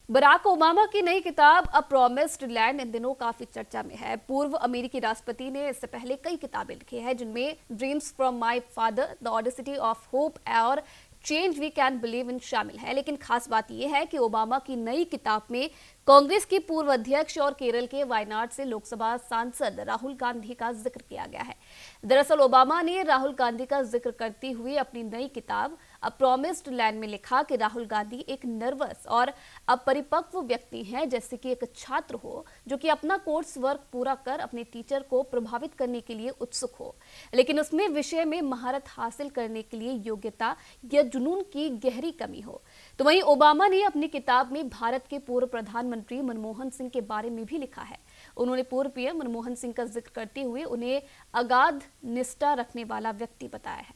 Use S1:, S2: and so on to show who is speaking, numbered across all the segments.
S1: Barack Obama की नई किताब अ प्रॉमिस्ड लैंड इन दिनों काफी चर्चा में है। पूर्व अमेरिकी राष्ट्रपति ने इससे पहले कई किताबें लिखी हैं, जिनमें Dreams from My Father, the Audacity of Hope और Change We Can Believe In शामिल है। लेकिन खास बात यह है कि ओबामा की नई किताब में कांग्रेस की पूर्व अध्यक्ष और केरल के वायनाड से लोकसभा सांसद राहुल गांधी का जिक्र किया गया है। दरअसल ओबामा ने राहुल गांधी का जिक्र करते हुए अपनी नई किताब अ प्रॉमिस्ड लैंड में लिखा कि राहुल गांधी एक नर्वस और अपरिपक्व व्यक्ति हैं, जैसे कि एक छात्र हो जो कि अपना कोर्स वर्क पूरा कर अपने टीचर को प्रभावित करने के लिए उत्सुक हो, लेकिन उसमें विषय में महारत हासिल करने के लिए योग्यता या जुनून की गहरी कमी हो। तो वहीं ओबामा ने अपनी किताब में भारत के पूर्व प्रधानमंत्री मनमोहन सिंह के बारे में भी लिखा है। उन्होंने पूर्व पीएम मनमोहन सिंह का जिक्र करते हुए उन्हें अगाध निष्ठा रखने वाला व्यक्ति बताया है।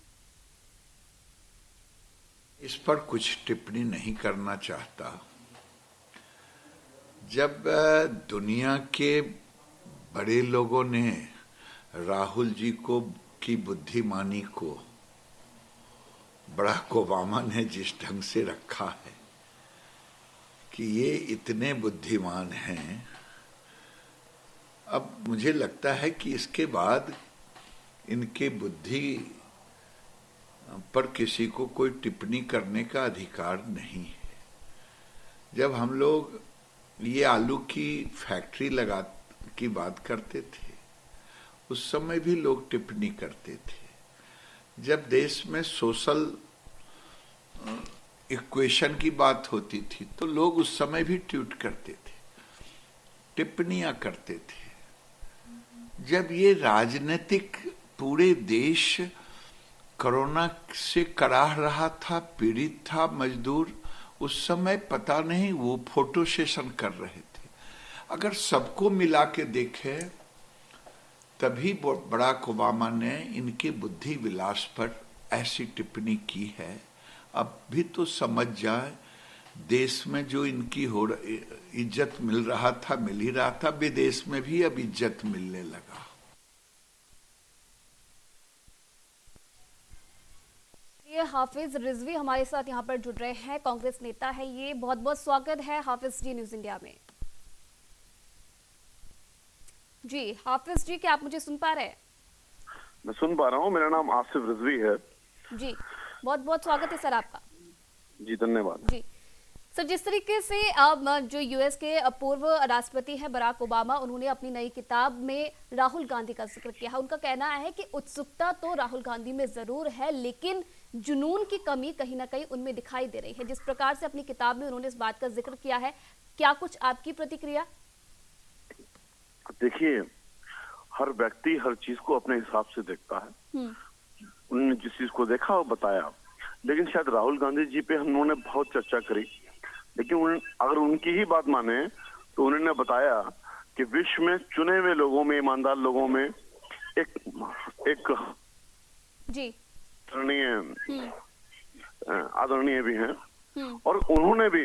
S2: इस पर कुछ टिप्पणी नहीं करना चाहता। जब दुनिया के बड़े लोगों ने राहुल जी की बुद्धिमानी को बराक ओबामा ने जिस ढंग से रखा है कि ये इतने बुद्धिमान हैं, अब मुझे लगता है कि इसके बाद इनके बुद्धि पर किसी को कोई टिप्पणी करने का अधिकार नहीं है। जब हम लोग ये आलू की फैक्ट्री की बात करते थे, उस समय भी लोग टिप्पणी करते थे। जब देश में सोशल इक्वेशन की बात होती थी तो लोग उस समय भी ट्वीट करते थे, टिप्पणियां करते थे। जब ये राजनीतिक पूरे देश कोरोना से कराह रहा था, पीड़ित था, मजदूर, उस समय पता नहीं वो फोटो सेशन कर रहे थे। अगर सबको मिला के देखे तभी बराक ओबामा ने इनके बुद्धि विलास पर ऐसी टिप्पणी की है। अब भी तो समझ जाए, देश में जो इनकी इज्जत मिल रहा था, मिल ही रहा था, विदेश में भी अब इज्जत मिलने लगा।
S1: हाफिज रिजवी हमारे साथ यहाँ पर जुड़ रहे हैं, कांग्रेस नेता है ये। बहुत बहुत स्वागत है हाफिज जी न्यूज इंडिया में। जी हाफिज जी, क्या आप मुझे सुन पा रहे हैं?
S3: मैं सुन पा रहा हूँ। मेरा नाम आसिफ रिजवी है।
S1: जी बहुत बहुत स्वागत है सर आपका।
S3: जी धन्यवाद।
S1: जी सर, जिस तरीके से अब जो यूएस के पूर्व राष्ट्रपति हैं बराक ओबामा, उन्होंने अपनी नई किताब में राहुल गांधी का जिक्र किया है। उनका कहना है कि उत्सुकता तो राहुल गांधी में जरूर है, लेकिन जुनून की कमी कहीं ना कहीं उनमें दिखाई दे रही है। जिस प्रकार से अपनी किताब में उन्होंने इस बात का जिक्र किया है, क्या कुछ आपकी प्रतिक्रिया?
S3: देखिए, हर व्यक्ति हर चीज को अपने हिसाब से देखता है। उन्होंने जिस चीज को देखा वो बताया, लेकिन शायद राहुल गांधी जी पे उन्होंने बहुत चर्चा करी, लेकिन अगर उनकी ही बात माने तो उन्होंने बताया कि विश्व में चुने हुए लोगों में, ईमानदार लोगों में एक
S1: जी
S3: आदरणीय भी हैं, और उन्होंने भी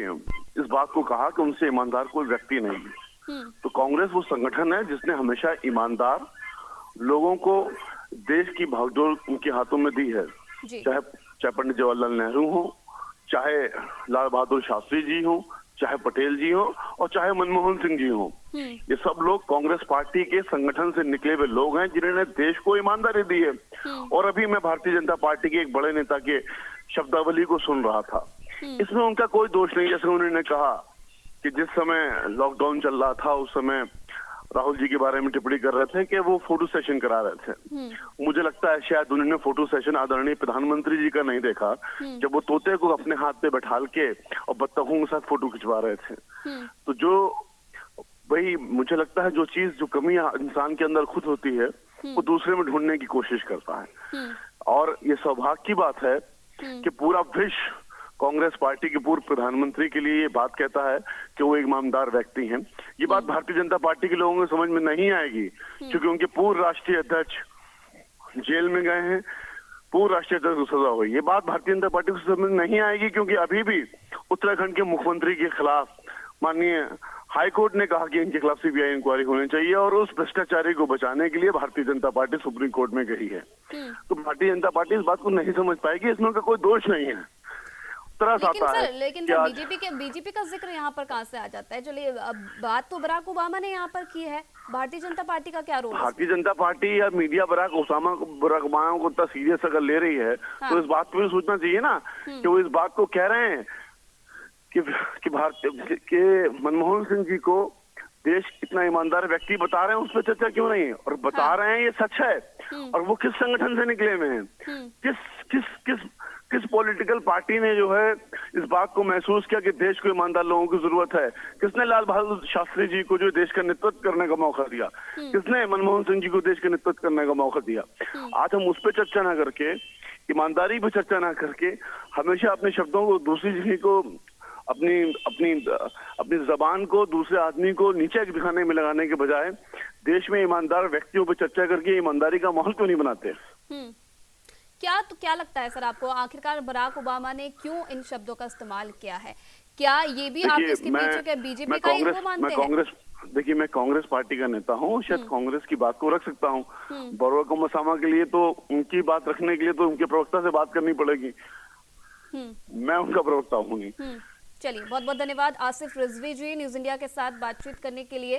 S3: इस बात को कहा कि उनसे ईमानदार कोई व्यक्ति नहीं है। तो कांग्रेस वो संगठन है जिसने हमेशा ईमानदार लोगों को देश की भागडोर उनके हाथों में दी है, चाहे पंडित जवाहरलाल नेहरू हो, चाहे लाल बहादुर शास्त्री जी हो, चाहे पटेल जी हो, और चाहे मनमोहन सिंह जी हो। ये सब लोग कांग्रेस पार्टी के संगठन से निकले हुए लोग हैं जिन्होंने देश को ईमानदारी दी है। और अभी मैं भारतीय जनता पार्टी के एक बड़े नेता के शब्दावली को सुन रहा था, इसमें उनका कोई दोष नहीं। जैसे उन्होंने कहा कि जिस समय लॉकडाउन चल रहा था उस समय राहुल जी के बारे में टिप्पणी कर रहे थे कि वो फोटो सेशन करा रहे थे। मुझे लगता है शायद उन्होंने फोटो सेशन आदरणीय प्रधानमंत्री जी का नहीं देखा, जब वो तोते को अपने हाथ पे बैठाल के और बत्तखों के साथ फोटो खिंचवा रहे थे। तो जो वही मुझे लगता है, जो चीज जो कमी इंसान के अंदर खुद होती है वो दूसरे में ढूंढने की कोशिश करता है। और ये सौभाग्य की बात है कि पूरा विश्व कांग्रेस पार्टी के पूर्व प्रधानमंत्री के लिए ये बात कहता है कि वो एक ईमानदार व्यक्ति हैं। ये बात भारतीय जनता पार्टी के लोगों को समझ में नहीं आएगी, क्योंकि उनके पूर्व राष्ट्रीय अध्यक्ष जेल में गए हैं, पूर्व राष्ट्रीय अध्यक्ष को सजा हुई। ये बात भारतीय जनता पार्टी को समझ में नहीं आएगी, क्योंकि अभी भी उत्तराखंड के मुख्यमंत्री के खिलाफ माननीय हाईकोर्ट ने कहा कि इनके खिलाफ सीबीआई इंक्वायरी होनी चाहिए, और उस भ्रष्टाचारी को बचाने के लिए Bharatiya Janata party supreme court में गई है। तो भारतीय जनता पार्टी इस बात को नहीं समझ पाएगी, इसमें उनका कोई दोष नहीं है। तरस आता है।
S1: लेकिन
S3: कि
S1: सर
S3: आज
S1: बीजेपी का जिक्र यहाँ पर कहाँ से आ जाता है? चलिए, अब बात तो बराक ओबामा ने यहाँ पर की है, भारतीय जनता पार्टी का क्या रोल है?
S3: भारतीय जनता पार्टी या मीडिया बराक ओबामा को इतना सीरियस अगर ले रही है, तो इस बात को भी सोचना चाहिए ना कि वो इस बात को कह रहे हैं कि भारतीय के मनमोहन सिंह जी को देश कितना ईमानदार व्यक्ति बता रहे हैं, उस पर चर्चा क्यों नहीं है? और बता रहे हैं, ये सच है। और वो किस संगठन से निकले हुए हैं? किस पॉलिटिकल पार्टी ने जो है इस बात को महसूस किया कि देश को ईमानदार लोगों की जरूरत है? किसने लाल बहादुर शास्त्री जी को जो देश का नेतृत्व करने का मौका दिया? किसने मनमोहन सिंह जी को देश का नेतृत्व करने का मौका दिया? आज हम उस पर चर्चा ना करके, ईमानदारी पर चर्चा ना करके, हमेशा अपने शब्दों को दूसरी जगह को, अपनी जबान को दूसरे आदमी को नीचे दिखाने में लगाने के बजाय देश में ईमानदार व्यक्तियों पर चर्चा करके ईमानदारी का माहौल क्यों नहीं बनाते?
S1: क्या लगता है सर आपको, आखिरकार बराक ओबामा ने क्यों इन शब्दों का इस्तेमाल किया है? क्या ये भी आप इसके पीछे के बीजेपी का ही वो मानते हैं?
S3: देखिए, मैं कांग्रेस पार्टी का नेता हूँ, शायद कांग्रेस की बात को रख सकता हूँ। बराक ओबामा के लिए तो, उनकी बात रखने के लिए तो उनके प्रवक्ता से बात करनी पड़ेगी। मैं उनका प्रवक्ता हूँ नहीं।
S1: चलिए, बहुत बहुत धन्यवाद आसिफ रिजवी जी, न्यूज इंडिया के साथ बातचीत करने के लिए।